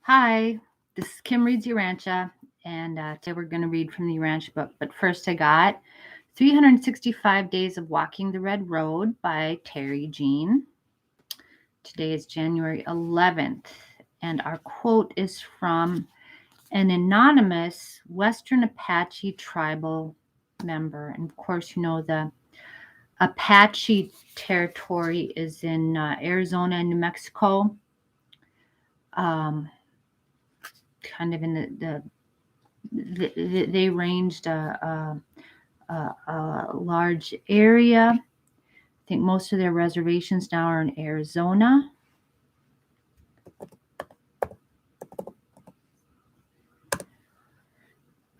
Hi, this is Kim Reads Urantia, and today we're going to read from the Urantia book. But first, I got 365 Days of Walking the Red Road by Terry Jean. Today is January 11th, and our quote is from an anonymous Western Apache tribal member. And of course, you know the Apache territory is in Arizona and New Mexico. Kind of in they ranged a large area. I think most of their reservations now are in Arizona.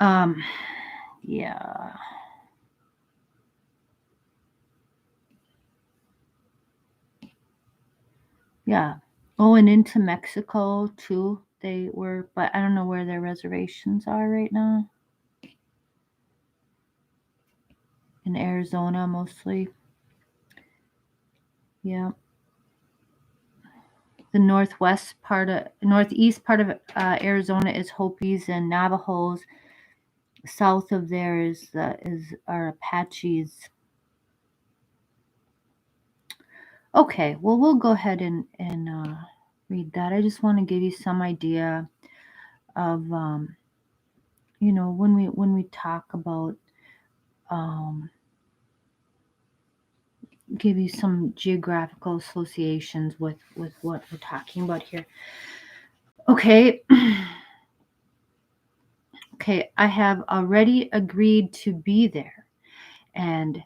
Yeah. Yeah. Oh, and into Mexico too. They were, but I don't know where their reservations are right now. In Arizona mostly. Yeah. The northeast part of Arizona is Hopis and Navajos. South of there is are Apaches. Okay, well, we'll go ahead and read that. I just want to give you some idea of, when we talk about, give you some geographical associations with what we're talking about here. Okay. Okay, I have already agreed to be there, and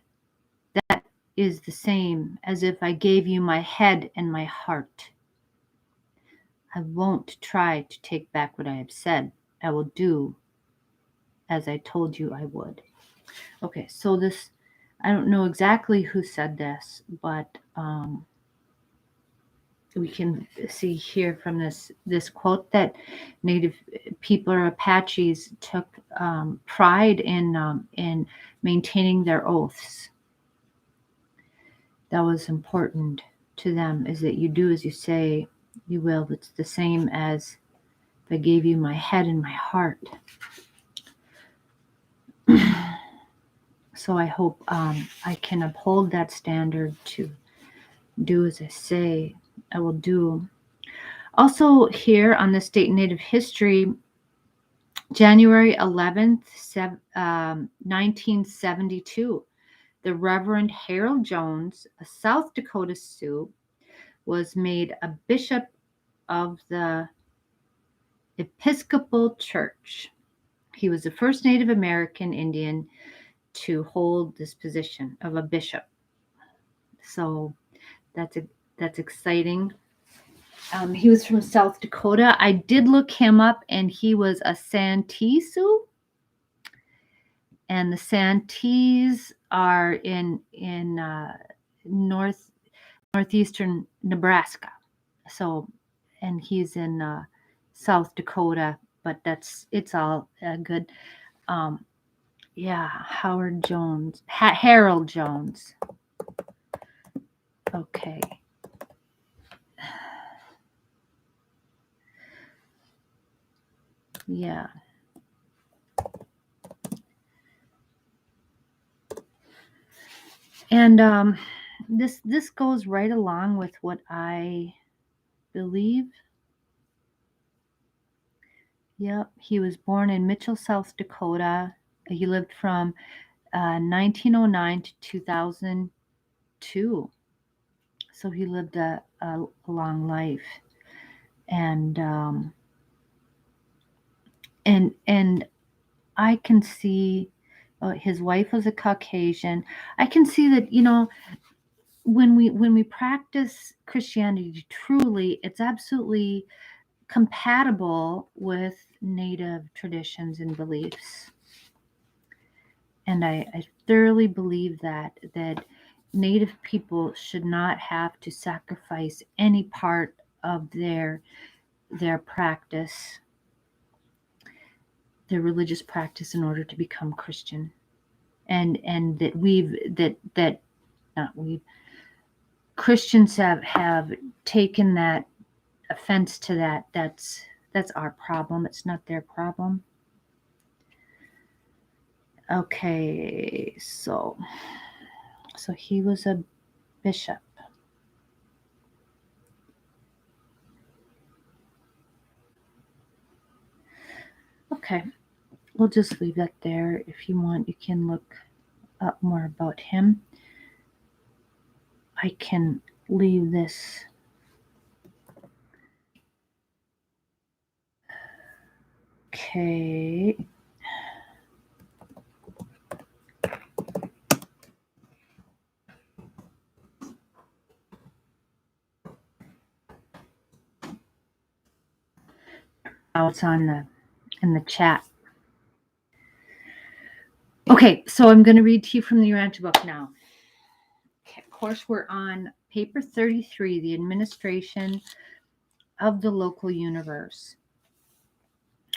that is the same as if I gave you my head and my heart. I won't try to take back what I have said. I will do as I told you I would. Okay, so this, I don't know exactly who said this, but we can see here from this quote that Native people or Apaches took pride in maintaining their oaths. That was important to them, is that you do as you say you will. It's the same as if I gave you my head and my heart. So I hope I can uphold that standard to do as I say I will do. Also here on the State Native History, January 11th, 1972, the Reverend Harold Jones, a South Dakota Sioux, was made a bishop of the Episcopal Church. He was the first Native American Indian to hold this position of a bishop. So that's exciting. He was from South Dakota. I did look him up, and he was a Santee Sioux. And the Santees are in northeastern Nebraska. So, and he's in South Dakota, but it's all good. Yeah, Harold Jones. Okay. Yeah. And this goes right along with what I believe. Yep, he was born in Mitchell, South Dakota. He lived from 1909 to 2002. So he lived a long life. And I can see his wife was a Caucasian. I can see that, when we practice Christianity truly, it's absolutely compatible with Native traditions and beliefs. And I thoroughly believe that Native people should not have to sacrifice any part of their practice, their religious practice, in order to become Christian. And that Christians have taken that offense to that. That's our problem. It's not their problem. Okay, so he was a bishop. Okay, we'll just leave that there. If you want, you can look up more about him. I can leave this. Okay. Now it's on in the chat. Okay, so I'm going to read to you from the Urantia book now. Okay, of course, we're on paper 33, the administration of the local universe.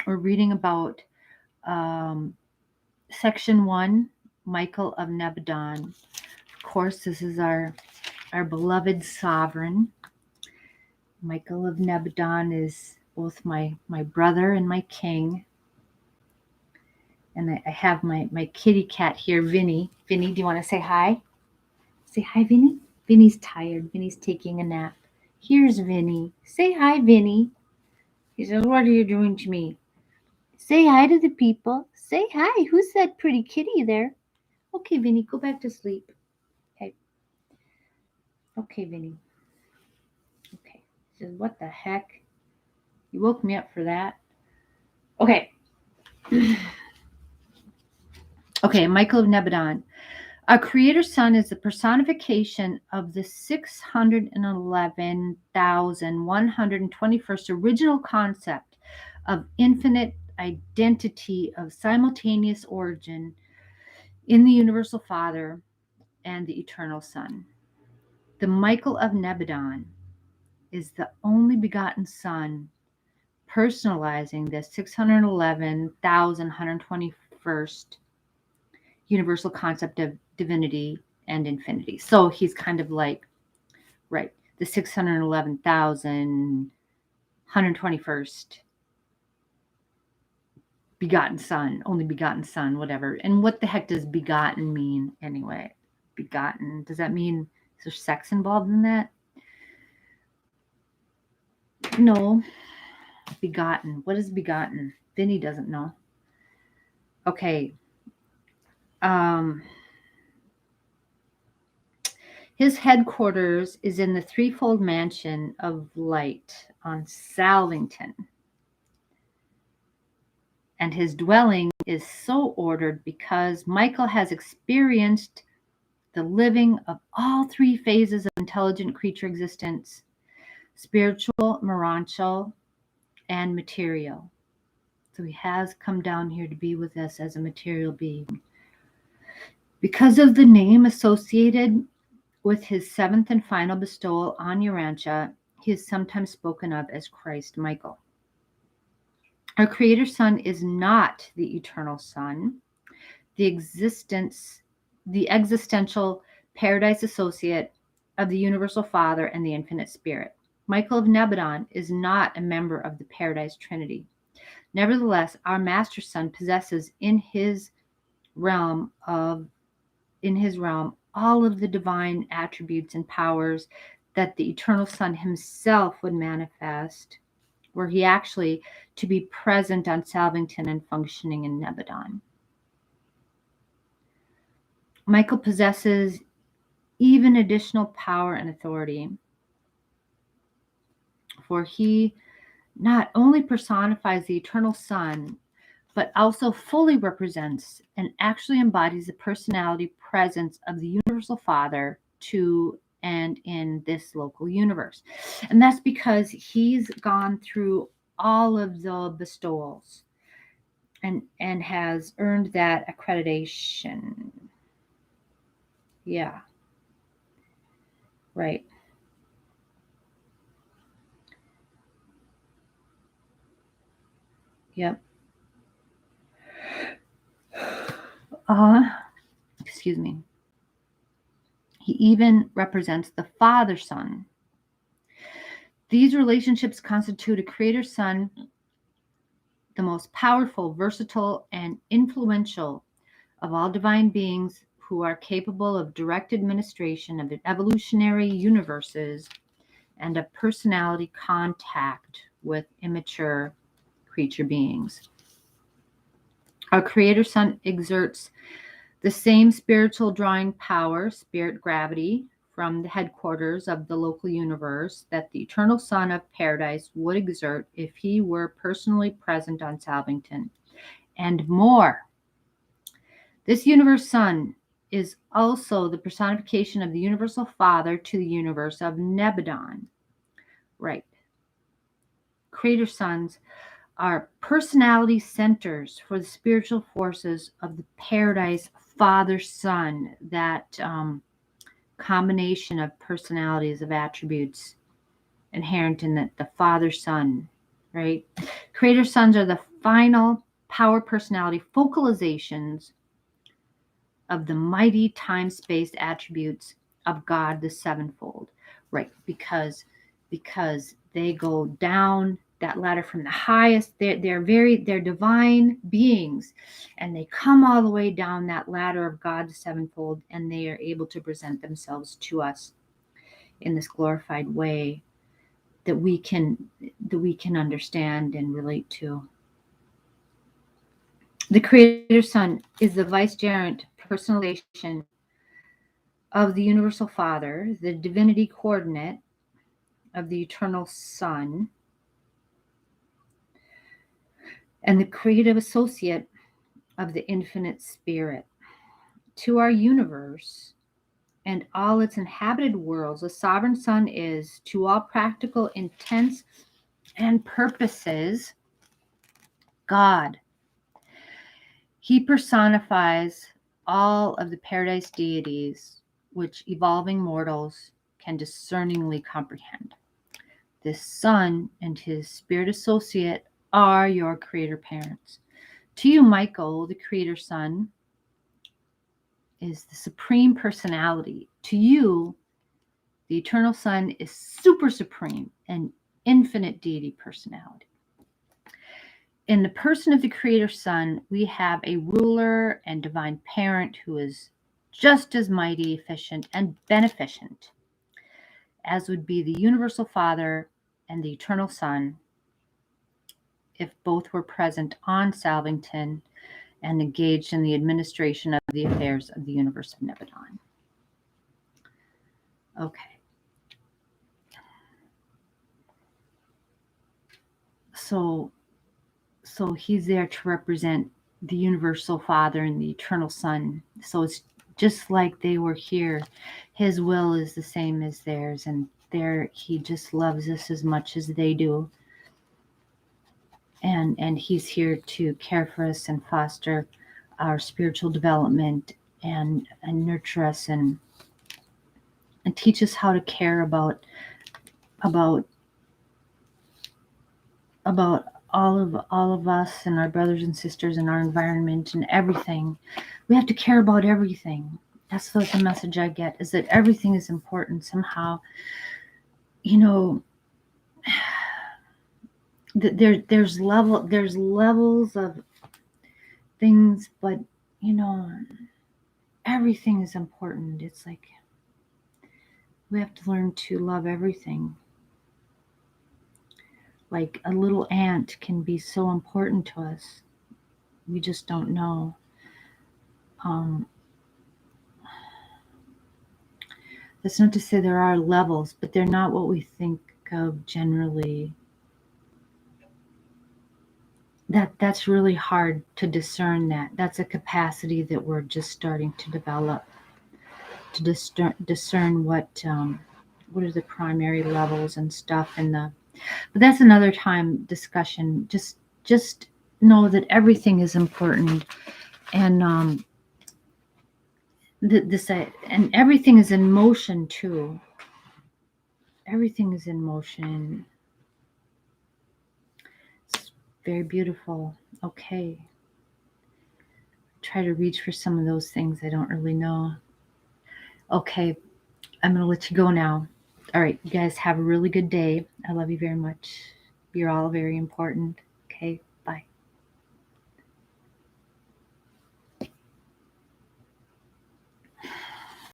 We're reading about section 1, Michael of Nebadon. Of course, this is our beloved sovereign. Michael of Nebadon is both my brother and my king. And I have my kitty cat here, Vinny. Vinny, do you want to say hi? Say hi, Vinny. Vinny's tired. Vinny's taking a nap. Here's Vinny. Say hi, Vinny. He says, what are you doing to me? Say hi to the people. Say hi. Who's that pretty kitty there? Okay, Vinny, go back to sleep. Okay. Okay, Vinny. Okay. He says, what the heck? You woke me up for that. Okay. Okay, Michael of Nebadon. Our Creator's Son is the personification of the 611,121st original concept of infinite identity of simultaneous origin in the Universal Father and the Eternal Son. The Michael of Nebadon is the only begotten Son, personalizing the 611,121st universal concept of divinity and infinity. So he's kind of like, right, the 611,121st begotten Son, only begotten Son, whatever. And what the heck does begotten mean anyway? Begotten, does that mean is there sex involved in that? No. Begotten. What is begotten? Vinny doesn't know. Okay. His headquarters is in the threefold mansion of light on Salvington. And his dwelling is so ordered because Michael has experienced the living of all three phases of intelligent creature existence: spiritual, morontial, and material. So he has come down here to be with us as a material being. Because of the name associated with his seventh and final bestowal on Urantia, he is sometimes spoken of as Christ Michael. Our Creator's Son is not the eternal Son, the existential paradise associate of the Universal Father and the Infinite Spirit. Michael of Nebadon is not a member of the Paradise Trinity. Nevertheless, our Master Son possesses in his realm all of the divine attributes and powers that the Eternal Son himself would manifest, were he actually to be present on Salvington and functioning in Nebadon. Michael possesses even additional power and authority, for he not only personifies the Eternal Son, but also fully represents and actually embodies the personality presence of the Universal Father to and in this local universe. And that's because he's gone through all of the bestowals and has earned that accreditation. Yeah. Right. Yep. Excuse me. He even represents the Father-Son. These relationships constitute a Creator-Son the most powerful, versatile, and influential of all divine beings who are capable of direct administration of evolutionary universes and of personality contact with immature creature beings. Our Creator Son exerts the same spiritual drawing power, spirit gravity, from the headquarters of the local universe that the eternal Son of Paradise would exert if he were personally present on Salvington, and more. This universe Son is also the personification of the universal Father to the universe of Nebadon. Right. Creator Sons are personality centers for the spiritual forces of the Paradise Father Son, that combination of personalities, of attributes inherent in the Father Son, right? Creator Sons are the final power personality focalizations of the mighty time-space attributes of God the sevenfold, right? Because they go down that ladder from the highest. They're divine beings, and they come all the way down that ladder of God the sevenfold, and they are able to present themselves to us in this glorified way that we can understand and relate to. The Creator Son is the vicegerent personalization of the Universal Father, the divinity coordinate of the Eternal Son, and the creative associate of the Infinite Spirit. To our universe and all its inhabited worlds, the Sovereign Son is, to all practical intents and purposes, God. He personifies all of the paradise deities which evolving mortals can discerningly comprehend. This Son and his spirit associate are your creator parents. To you, Michael, the Creator Son is the supreme personality. To you, the Eternal Son is super supreme and infinite deity personality. In the person of the Creator Son, we have a ruler and divine parent who is just as mighty, efficient, and beneficent as would be the Universal Father and the Eternal Son if both were present on Salvington and engaged in the administration of the affairs of the universe of Nebadon. Okay. So he's there to represent the Universal Father and the Eternal Son. So it's just like they were here. His will is the same as theirs, and there he just loves us as much as they do. And he's here to care for us and foster our spiritual development and nurture us and teach us how to care about all of us and our brothers and sisters and our environment and everything. We have to care about everything. That's what the message I get, is that everything is important somehow. You know, there's levels of things, but you know, everything is important. It's like we have to learn to love everything. Like a little ant can be so important to us. We just don't know. That's not to say there are levels, but they're not what we think of generally. That's really hard to discern. That's a capacity that we're just starting to develop, to discern what are the primary levels and stuff. But that's another time discussion. Just know that everything is important, and and everything is in motion too. Everything is in motion. It's very beautiful. Okay. Try to reach for some of those things I don't really know. Okay. I'm going to let you go now. All right. You guys have a really good day. I love you very much. You're all very important. Okay.